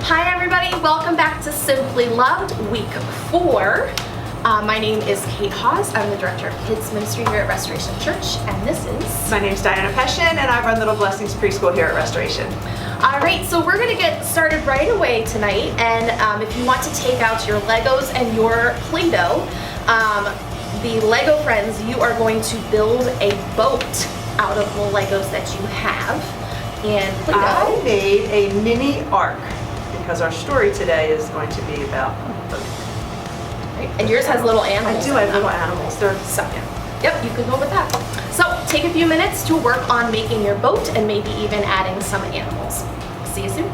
Hi everybody, welcome back to Simply Loved, week 4. My name is Kate Hawes. I'm the Director of Kids Ministry here at Restoration Church, and this is... My name is Diana Peshin, and I run Little Blessings Preschool here at Restoration. Alright, so we're going to get started right away tonight, and if you want to take out your Legos and your Play-Doh, the Lego friends, you are going to build a boat out of the Legos that you have. And Play-Doh. I made a mini ark because our story today is going to be about a boat. Right, and yours has little animals. I do have little animals. They're So, yep, you could go with that. So take a few minutes to work on making your boat and maybe even adding some animals. See you soon.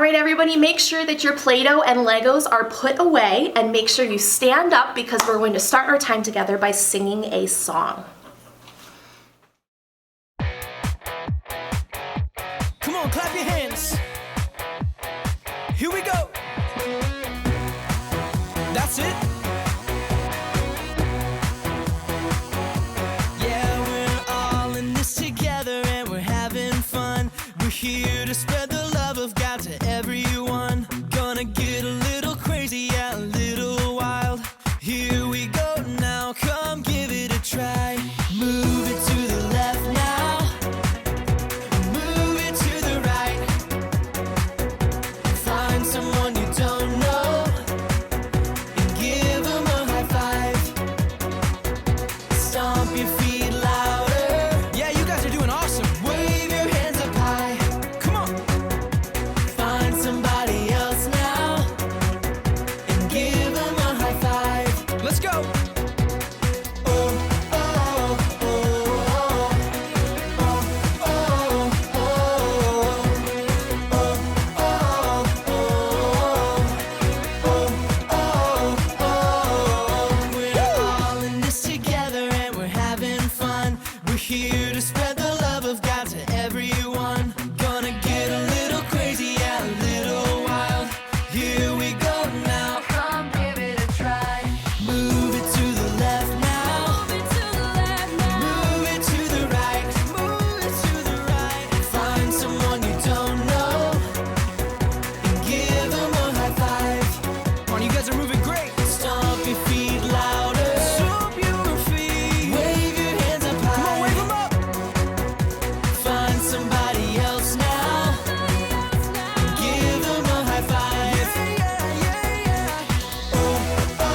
right, everybody, make sure that your Play-Doh and Legos are put away, and make sure you stand up because we're going to start our time together by singing a song. Come on, clap your hands. Here we go. That's it. Yeah, we're all in this together and we're having fun. We're here to spread the love of God to everyone. Gonna get a little crazy, yeah, a little wild. Here we go now, come give it a try. Move it to the left now. Move it to the right. Find someone you don't know and give them a high five. Stomp your feet louder. Yeah, you guys are doing awesome. Wave your hands up high. Come on. Find somebody else now and give them a high five. Let's go. Oh, oh, oh, oh, oh, oh, oh, We're all in this together and we're having fun. We're here to spread the love of God to everyone. Gonna get a little crazy, yeah, a little wild. Here we go now. Come give it a try. Move it to the left now. Move it to the left now. Move it to the right. Move it to the right. Find someone you don't know and give them a high five. Come on, you guys are moving great. Stomp your feet louder. Stomp your feet. Wave your hands up high. Come on, wave them up. Find somebody else now. Give them a high five. Yeah, yeah, yeah. Oh, oh,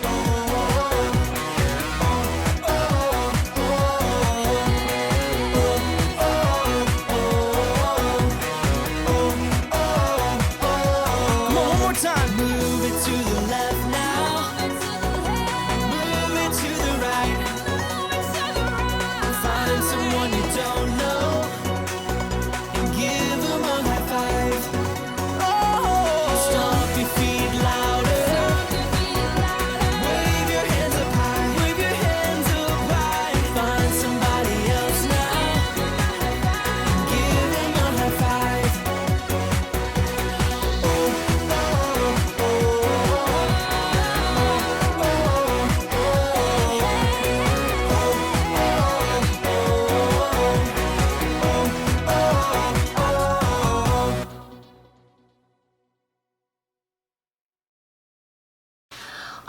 oh, oh, oh, Come on, one more time. Move it to the left now. Move it to the right. Find someone you don't know and give them a high five. Oh, stomp your feet louder. Wave your hands up high. Wave your hands up high. Find somebody else now and give them a high five.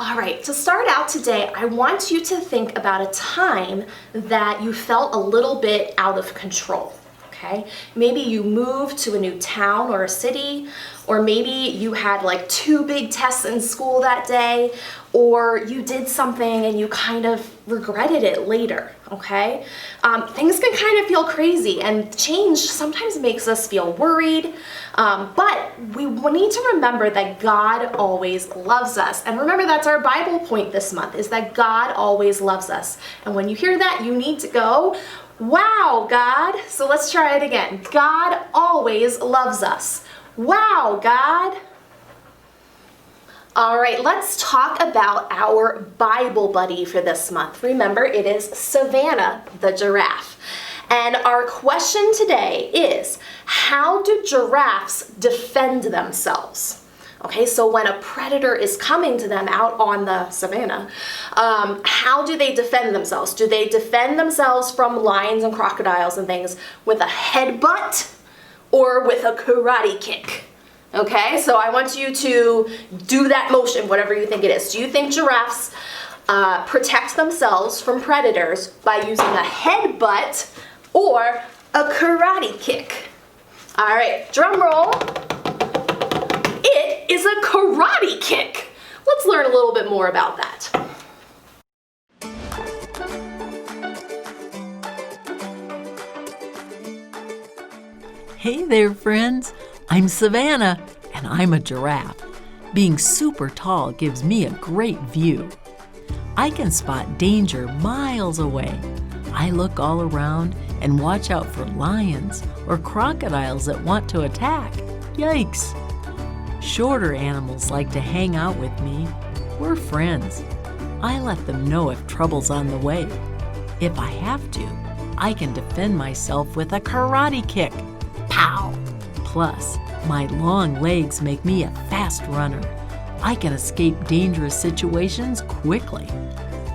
All right, to start out today, I want you to think about a time that you felt a little bit out of control, okay? Maybe you moved to a new town or a city, or maybe you had like 2 big tests in school that day, or you did something and you kind of regretted it later, okay? Things can kind of feel crazy, and change sometimes makes us feel worried, but we need to remember that God always loves us. And remember, that's our Bible point this month, is that God always loves us. And when you hear that, you need to go, wow, God. So let's try it again. God always loves us. Wow, God. All right, let's talk about our Bible buddy for this month. Remember, it is Savannah the giraffe. And our question today is, how do giraffes defend themselves? Okay, so when a predator is coming to them out on the savannah, how do they defend themselves? Do they defend themselves from lions and crocodiles and things with a headbutt or with a karate kick? Okay, so I want you to do that motion, whatever you think it is. Do you think giraffes protect themselves from predators by using a headbutt or a karate kick? All right, drum roll. It is a karate kick. Let's learn a little bit more about that. Hey there, friends. I'm Savannah, and I'm a giraffe. Being super tall gives me a great view. I can spot danger miles away. I look all around and watch out for lions or crocodiles that want to attack. Yikes! Shorter animals like to hang out with me. We're friends. I let them know if trouble's on the way. If I have to, I can defend myself with a karate kick. Pow! Plus, my long legs make me a fast runner. I can escape dangerous situations quickly.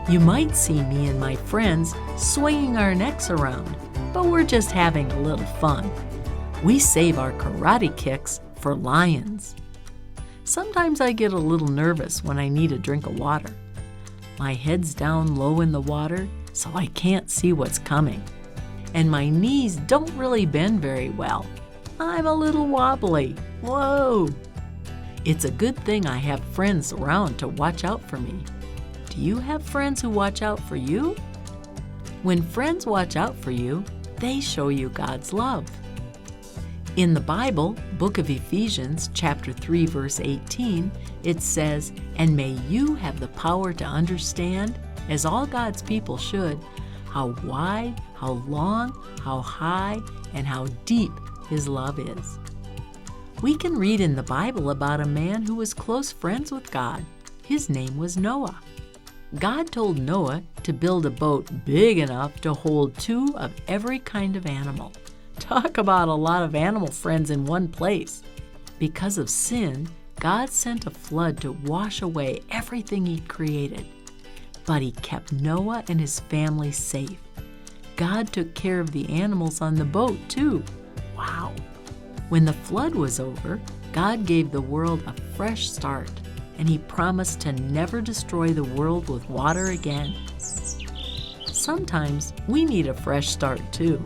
You might see me and my friends swinging our necks around, but we're just having a little fun. We save our karate kicks for lions. Sometimes I get a little nervous when I need a drink of water. My head's down low in the water, so I can't see what's coming. And my knees don't really bend very well. I'm a little wobbly. Whoa! It's a good thing I have friends around to watch out for me. Do you have friends who watch out for you? When friends watch out for you, they show you God's love. In the Bible, book of Ephesians, chapter 3, verse 18, it says, "And may you have the power to understand, as all God's people should, how wide, how long, how high, and how deep His love is." We can read in the Bible about a man who was close friends with God. His name was Noah. God told Noah to build a boat big enough to hold 2 of every kind of animal. Talk about a lot of animal friends in one place. Because of sin, God sent a flood to wash away everything He'd created. But He kept Noah and his family safe. God took care of the animals on the boat, too. Wow! When the flood was over, God gave the world a fresh start, and He promised to never destroy the world with water again. Sometimes we need a fresh start, too.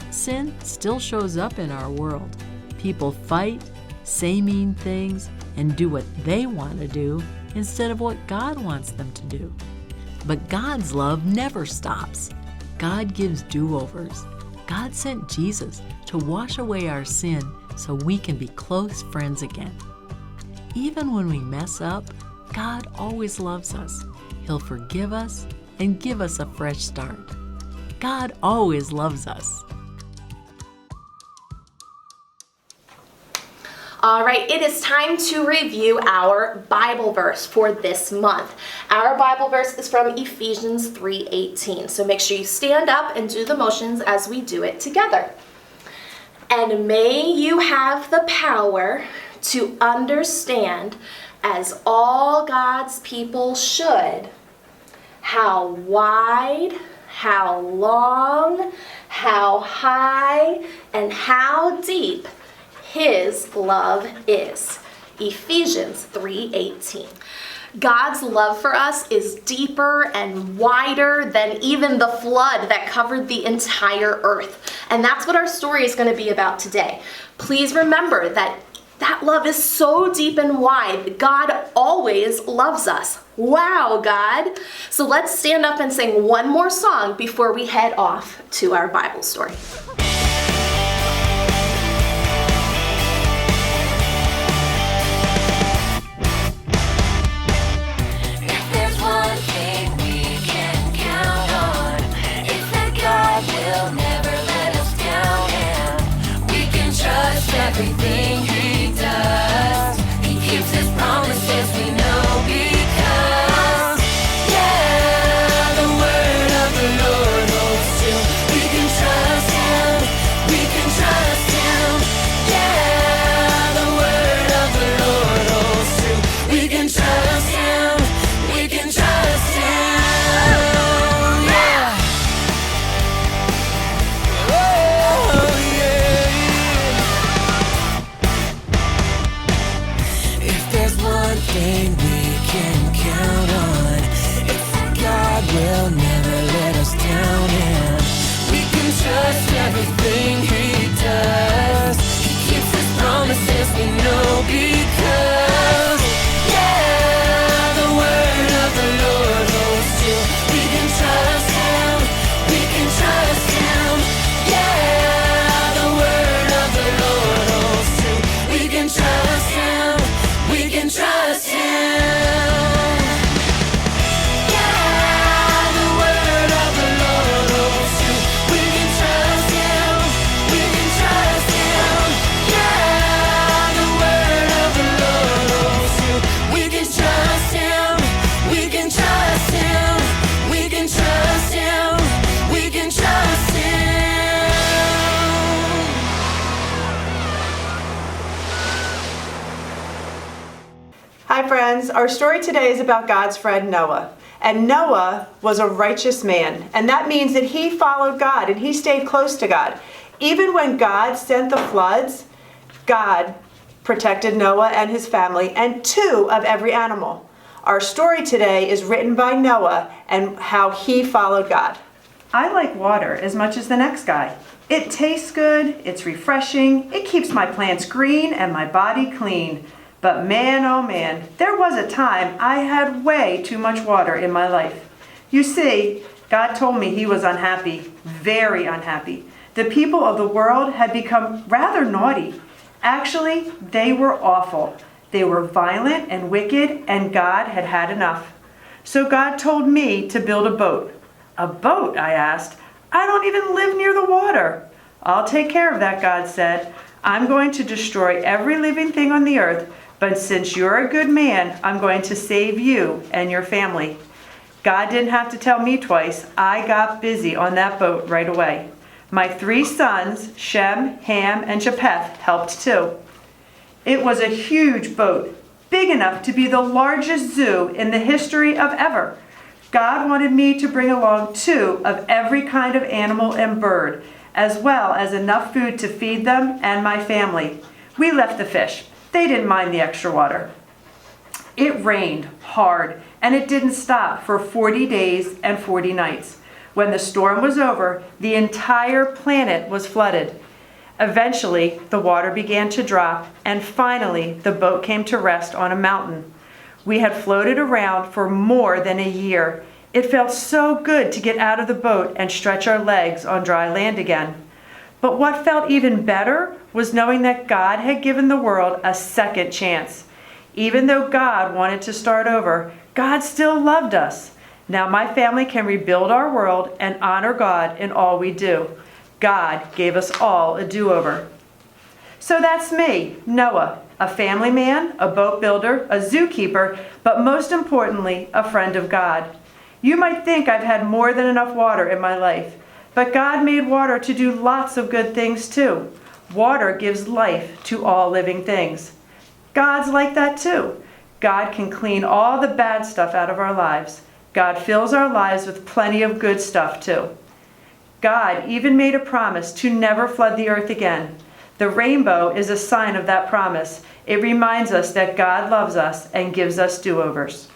Sin still shows up in our world. People fight, say mean things, and do what they want to do instead of what God wants them to do. But God's love never stops. God gives do-overs. God sent Jesus to wash away our sin so we can be close friends again. Even when we mess up, God always loves us. He'll forgive us and give us a fresh start. God always loves us. All right, it is time to review our Bible verse for this month. Our Bible verse is from Ephesians 3:18. So make sure you stand up and do the motions as we do it together. "And may you have the power to understand, as all God's people should, how wide, how long, how high, and how deep His love is." Ephesians 3:18. God's love for us is deeper and wider than even the flood that covered the entire earth. And that's what our story is going to be about today. Please remember that love is so deep and wide. God always loves us. Wow, God. So let's stand up and sing one more song before we head off to our Bible story. Everything He does, He keeps His promises, we know, because, yeah, the word of the Lord holds true. We can trust Him, we can trust Him, yeah, the word of the Lord holds true. We can trust Him, we can trust Him, yeah. Oh, yeah. Hi friends, our story today is about God's friend Noah. And Noah was a righteous man, and that means that he followed God and he stayed close to God. Even when God sent the floods, God protected Noah and his family and 2 of every animal. Our story today is written by Noah and how he followed God. I like water as much as the next guy. It tastes good, it's refreshing, it keeps my plants green and my body clean. But man, oh man, there was a time I had way too much water in my life. You see, God told me he was unhappy, very unhappy. The people of the world had become rather naughty. Actually, they were awful. They were violent and wicked, and God had had enough. So God told me to build a boat. A boat, I asked. I don't even live near the water. I'll take care of that, God said. I'm going to destroy every living thing on the earth, but since you're a good man, I'm going to save you and your family. God didn't have to tell me twice. I got busy on that boat right away. My 3 sons, Shem, Ham, and Japheth, helped too. It was a huge boat, big enough to be the largest zoo in the history of ever. God wanted me to bring along 2 of every kind of animal and bird, as well as enough food to feed them and my family. We left the fish. They didn't mind the extra water. It rained hard, and it didn't stop for 40 days and 40 nights. When the storm was over, the entire planet was flooded. Eventually, the water began to drop, and finally, the boat came to rest on a mountain. We had floated around for more than a year. It felt so good to get out of the boat and stretch our legs on dry land again. But what felt even better was knowing that God had given the world a second chance. Even though God wanted to start over, God still loved us. Now my family can rebuild our world and honor God in all we do. God gave us all a do-over. So that's me, Noah, a family man, a boat builder, a zookeeper, but most importantly, a friend of God. You might think I've had more than enough water in my life, but God made water to do lots of good things too. Water gives life to all living things. God's like that too. God can clean all the bad stuff out of our lives. God fills our lives with plenty of good stuff too. God even made a promise to never flood the earth again. The rainbow is a sign of that promise. It reminds us that God loves us and gives us do-overs.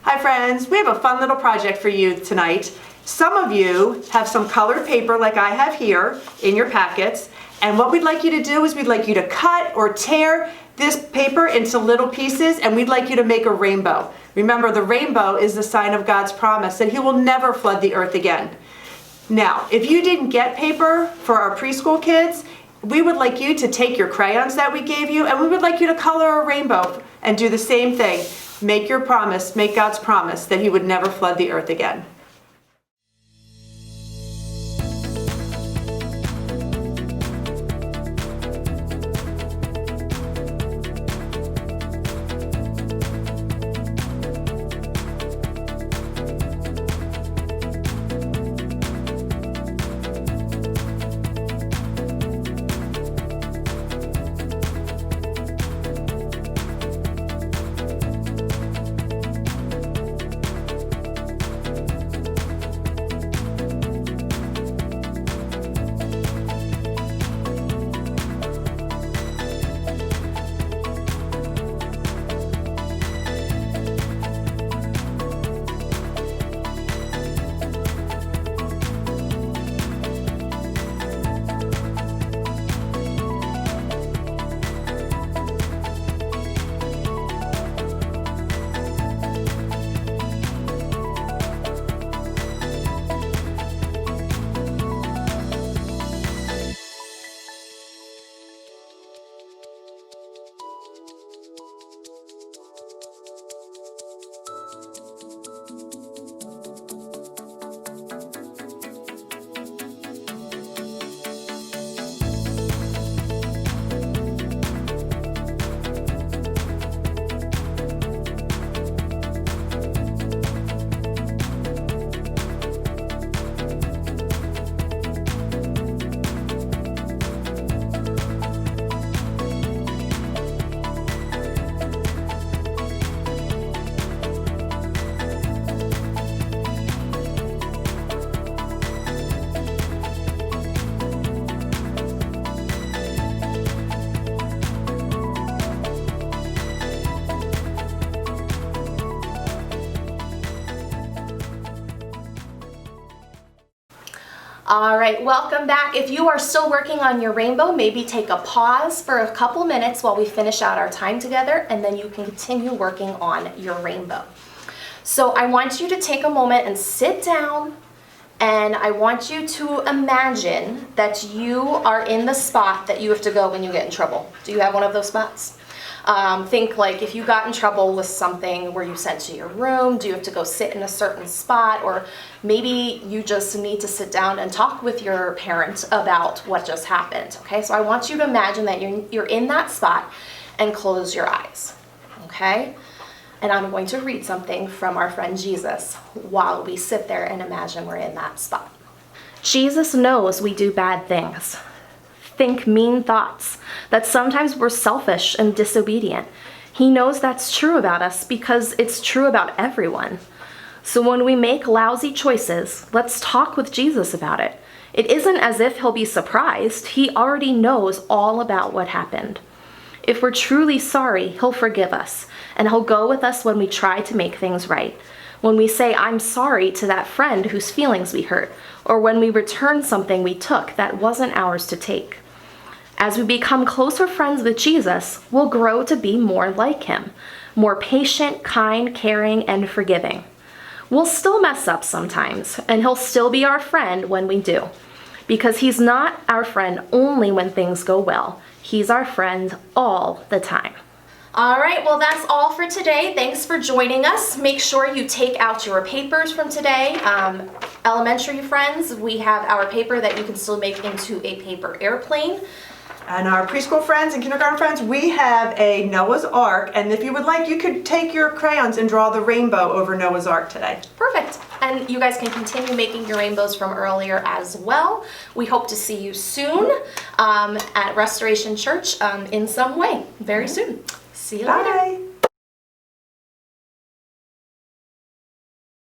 Hi friends, we have a fun little project for you tonight. Some of you have some colored paper like I have here in your packets, and what we'd like you to do is we'd like you to cut or tear this paper into little pieces, and we'd like you to make a rainbow. Remember, the rainbow is the sign of God's promise that he will never flood the earth again. Now, if you didn't get paper for our preschool kids, we would like you to take your crayons that we gave you, and we would like you to color a rainbow and do the same thing. Make your promise, make God's promise that he would never flood the earth again. All right, welcome back. If you are still working on your rainbow, maybe take a pause for a couple minutes while we finish out our time together, and then you can continue working on your rainbow. So I want you to take a moment and sit down, and I want you to imagine that you are in the spot that you have to go when you get in trouble. Do you have one of those spots? Think like if you got in trouble with something, were you sent to your room? Do you have to go sit in a certain spot? Or maybe you just need to sit down and talk with your parent about what just happened. Okay, so I want you to imagine that you're in that spot and close your eyes. Okay, and I'm going to read something from our friend Jesus while we sit there and imagine we're in that spot. Jesus knows we do bad things. Think mean thoughts, that sometimes we're selfish and disobedient. He knows that's true about us because it's true about everyone. So when we make lousy choices, let's talk with Jesus about it. It isn't as if he'll be surprised. He already knows all about what happened. If we're truly sorry, he'll forgive us, and he'll go with us when we try to make things right. When we say, I'm sorry to that friend whose feelings we hurt, or when we return something we took that wasn't ours to take. As we become closer friends with Jesus, we'll grow to be more like him, more patient, kind, caring, and forgiving. We'll still mess up sometimes, and he'll still be our friend when we do, because he's not our friend only when things go well. He's our friend all the time. All right, well, that's all for today. Thanks for joining us. Make sure you take out your papers from today. Elementary friends, we have our paper that you can still make into a paper airplane. And our preschool friends and kindergarten friends, we have a Noah's Ark, and if you would like, you could take your crayons and draw the rainbow over Noah's Ark today. Perfect. And you guys can continue making your rainbows from earlier as well. We hope to see you soon at Restoration Church in some way, very soon. See you later. Bye.